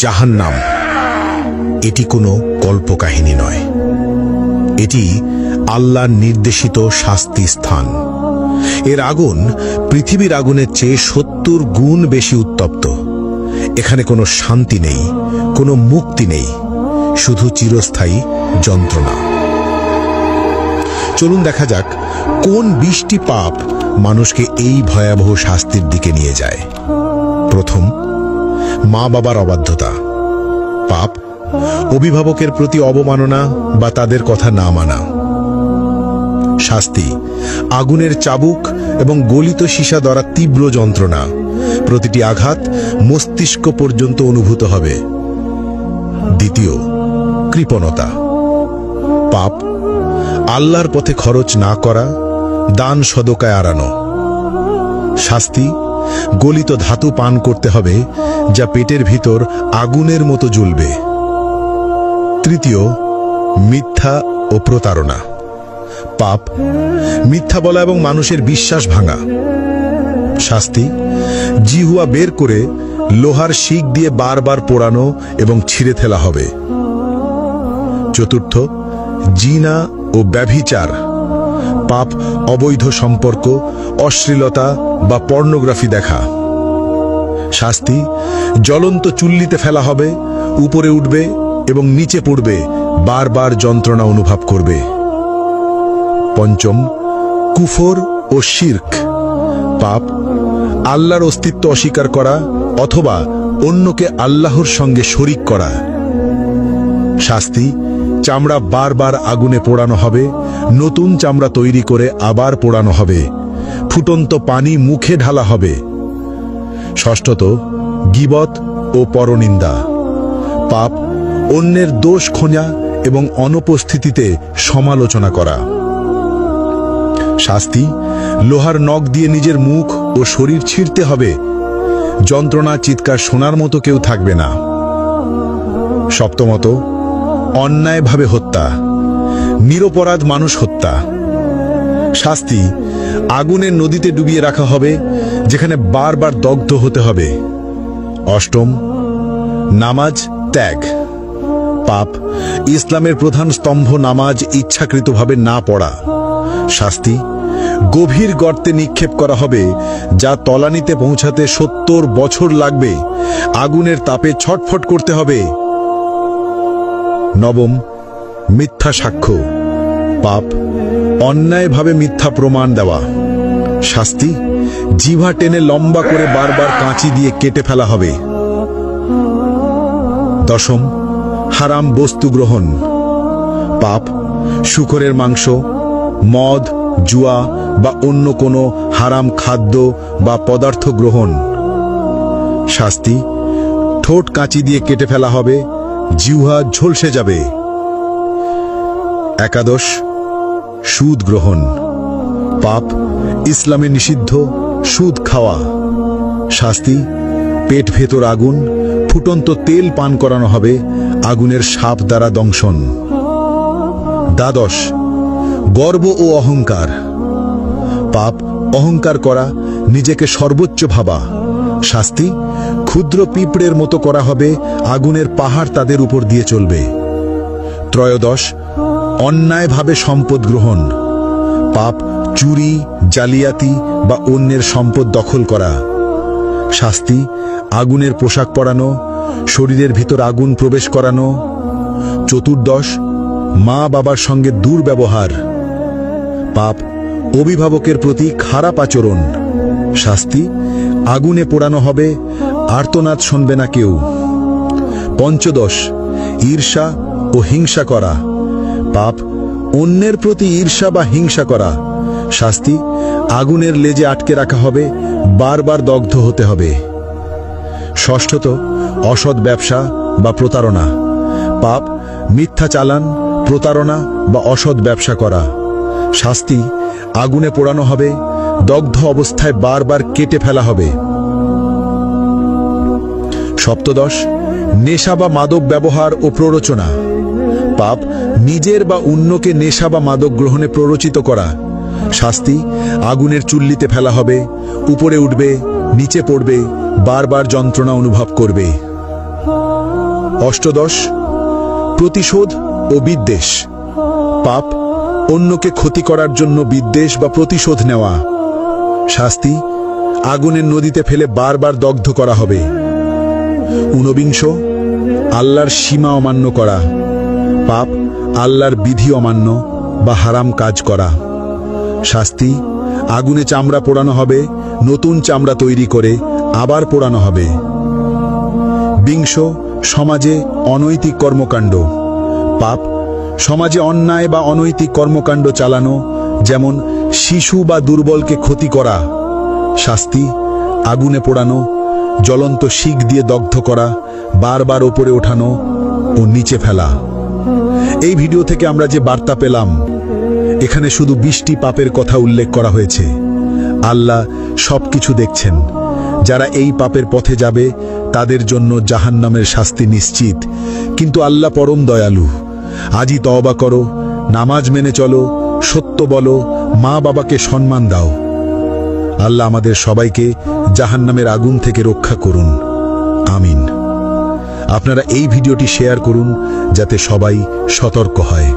জাহান্নাম এটি কোনো কল্পকাহিনী নয়, এটি আল্লাহর নির্দেশিত শাস্তি স্থান। এর আগুন পৃথিবীর আগুনের চেয়ে 70 গুণ বেশি উত্তপ্ত। এখানে কোনো শান্তি নেই, কোনো মুক্তি নেই, শুধু চিরস্থায়ী যন্ত্রণা। চলুন দেখা যাক কোন 20টি পাপ মানুষকে এই ভয়াবহ শাস্তির দিকে নিয়ে যায়। প্রথম, মা বাবার অবাধ্যতা। পাপ অভিভাবকের প্রতি অবমাননা বা তাদের কথা না মানা। শাস্তি আগুনের চাবুক এবং গলিত সীসা দ্বারা তীব্র যন্ত্রণা, প্রতিটি আঘাত মস্তিষ্ক পর্যন্ত অনুভূত হবে। দ্বিতীয়, কৃপণতা। পাপ আল্লাহর পথে খরচ না করা, দান সদকায় আড়ানো। শাস্তি গলিত ধাতু পান করতে হবে যা পেটের ভিতর আগুনের মতো জ্বলবে। তৃতীয়, মিথ্যা ও প্রতারণা। পাপ মিথ্যা বলা এবং মানুষের বিশ্বাস ভাঙা। শাস্তি জিহুয়া বের করে লোহার শিক দিয়ে বারবার পোড়ানো এবং ছিঁড়ে ফেলা হবে। চতুর্থ, জিনা ও ব্যভিচার। পাপ অবৈধ সম্পর্ক, অশ্লীলতা বা পর্নোগ্রাফি দেখা। শাস্তি জ্বলন্ত চুল্লিতে ফেলা হবে, উপরে উঠবে এবং নিচে পড়বে, বারবার যন্ত্রণা অনুভব করবে। পঞ্চম, কুফর ও শিরক। পাপ আল্লাহর অস্তিত্ব অস্বীকার করা অথবা অন্যকে আল্লাহর সঙ্গে শরিক করা। শাস্তি চামড়া বারবার আগুনে পোড়ানো হবে, নতুন চামড়া তৈরি করে আবার পোড়ানো হবে, ফুটন্ত পানি মুখে ঢালা হবে। ষষ্ঠত, গীবত ও পরনিন্দা। পাপ অন্যের দোষ খোঁজা এবং অনুপস্থিতিতে সমালোচনা করা। শাস্তি লোহার নখ দিয়ে নিজের মুখ ও শরীর ছিঁড়তে হবে, যন্ত্রণা চিৎকার শোনার মতো কেউ থাকবে না। সপ্তমত, অন্যায়ভাবে হত্যা, নিরপরাধ মানুষ হত্যা। শাস্তি আগুনের নদীতে ডুবিয়ে রাখা হবে, যেখানে বারবার দগ্ধ হতে হবে। অষ্টম, নামাজ ত্যাগ। পাপ ইসলামের প্রধান স্তম্ভ নামাজ ইচ্ছাকৃতভাবে না পড়া। শাস্তি গভীর গর্তে নিক্ষেপ করা হবে, যা তলানিতে পৌঁছাতে 70 বছর লাগবে, আগুনের তাপে ছটফট করতে হবে। নবম, মিথ্যা সাক্ষ্য। পাপ অন্যায়ভাবে মিথ্যা প্রমাণ দেওয়া। শাস্তি জিহ্বা টেনে লম্বা করে বারবার কাঁচি দিয়ে কেটে ফেলা হবে। দশম, হারাম বস্তু গ্রহণ। পাপ শূকরের মাংস, মদ, জুয়া বা অন্য কোনো হারাম খাদ্য বা পদার্থ গ্রহণ। শাস্তি ঠোঁট কাঁচি দিয়ে কেটে ফেলা হবে, জিহ্বা ঝলসে যাবে। একাদশ, সুদ গ্রহণ। পাপ ইসলামে নিষিদ্ধ সুদ খাওয়া। শাস্তি পেট ভেতর আগুন, ফুটন্ত তেল পান করানো হবে, আগুনের সাপ দ্বারা দংশন। দ্বাদশ, গর্ব ও অহংকার। পাপ অহংকার করা, নিজেকে সর্বোচ্চ ভাবা। শাস্তি ক্ষুদ্র পিঁপড়ের মতো করা হবে, আগুনের পাহাড় তাদের উপর দিয়ে চলবে। ত্রয়োদশ, অন্যায়ভাবে সম্পদ গ্রহণ। পাপ চুরি, জালিয়াতি বা অন্যের সম্পদ দখল করা। শাস্তি আগুনের পোশাক পরানো, শরীরের ভিতর আগুন প্রবেশ করানো। চতুর্দশ, মা বাবার সঙ্গে দুর্ব্যবহার। পাপ অভিভাবকের প্রতি খারাপ আচরণ। শাস্তি আগুনে পোড়ানো হবে, আর্তনাদ শুনবে না কেউ। পঞ্চদশ, ঈর্ষা ও হিংসা করা। পাপ অন্যের প্রতি ঈর্ষা বা হিংসা করা। শাস্তি আগুনের লেজে আটকে রাখা হবে, বারবার দগ্ধ হতে হবে। ষষ্ঠত, অসৎ ব্যবসা বা প্রতারণা। পাপ মিথ্যা চালান, প্রতারণা বা অসৎ ব্যবসা করা। শাস্তি আগুনে পোড়ানো হবে, দগ্ধ অবস্থায় বারবার কেটে ফেলা হবে। সপ্তদশ, নেশা বা মাদক ব্যবহার ও প্ররোচনা। পাপ নিজের বা অন্যকে নেশা বা মাদক গ্রহণে প্ররোচিত করা। শাস্তি আগুনের চুল্লিতে ফেলা হবে, উপরে উঠবে, নিচে পড়বে, বারবার যন্ত্রণা অনুভব করবে। অষ্টদশ, প্রতিশোধ ও বিদ্বেষ। পাপ, অন্যকে ক্ষতি করার জন্য বিদ্বেষ বা প্রতিশোধ নেওয়া। শাস্তি, আগুনের নদীতে ফেলে বারবার দগ্ধ করা হবে। ঊনবিংশ, আল্লাহর সীমা অমান্য করা। পাপ, আল্লাহর বিধি অমান্য বা হারাম কাজ করা। শাস্তি, আগুনে চামড়া পোড়ানো হবে, নতুন চামড়া তৈরি করে আবার পোড়ানো হবে। বিংশ, সমাজে অনৈতিক কর্মকাণ্ড। পাপ, সমাজে অন্যায় বা অনৈতিক কর্মকাণ্ড চালানো, যেমন শিশু বা দুর্বলকে ক্ষতি করা। শাস্তি, আগুনে পোড়ানো, জ্বলন্ত শিক দিয়ে দগ্ধ করা, বারবার ওপরে ওঠানো ও নিচে ফেলা। এই ভিডিও থেকে আমরা যে বার্তা পেলাম, এখানে শুধু 20টি পাপের কথা উল্লেখ করা হয়েছে। আল্লাহ সবকিছু দেখছেন। যারা এই পাপের পথে যাবে তাদের জন্য জাহান্নামের শাস্তি নিশ্চিত, কিন্তু আল্লাহ পরম দয়ালু। আজই তওবা করো, নামাজ মেনে চলো, সত্য বলো, মা বাবাকে সম্মান দাও। আল্লাহ আমাদের সবাইকে জাহান্নামের আগুন থেকে রক্ষা করুন, আমিন। আপনারা এই ভিডিওটি শেয়ার করুন যাতে সবাই সতর্ক হয়।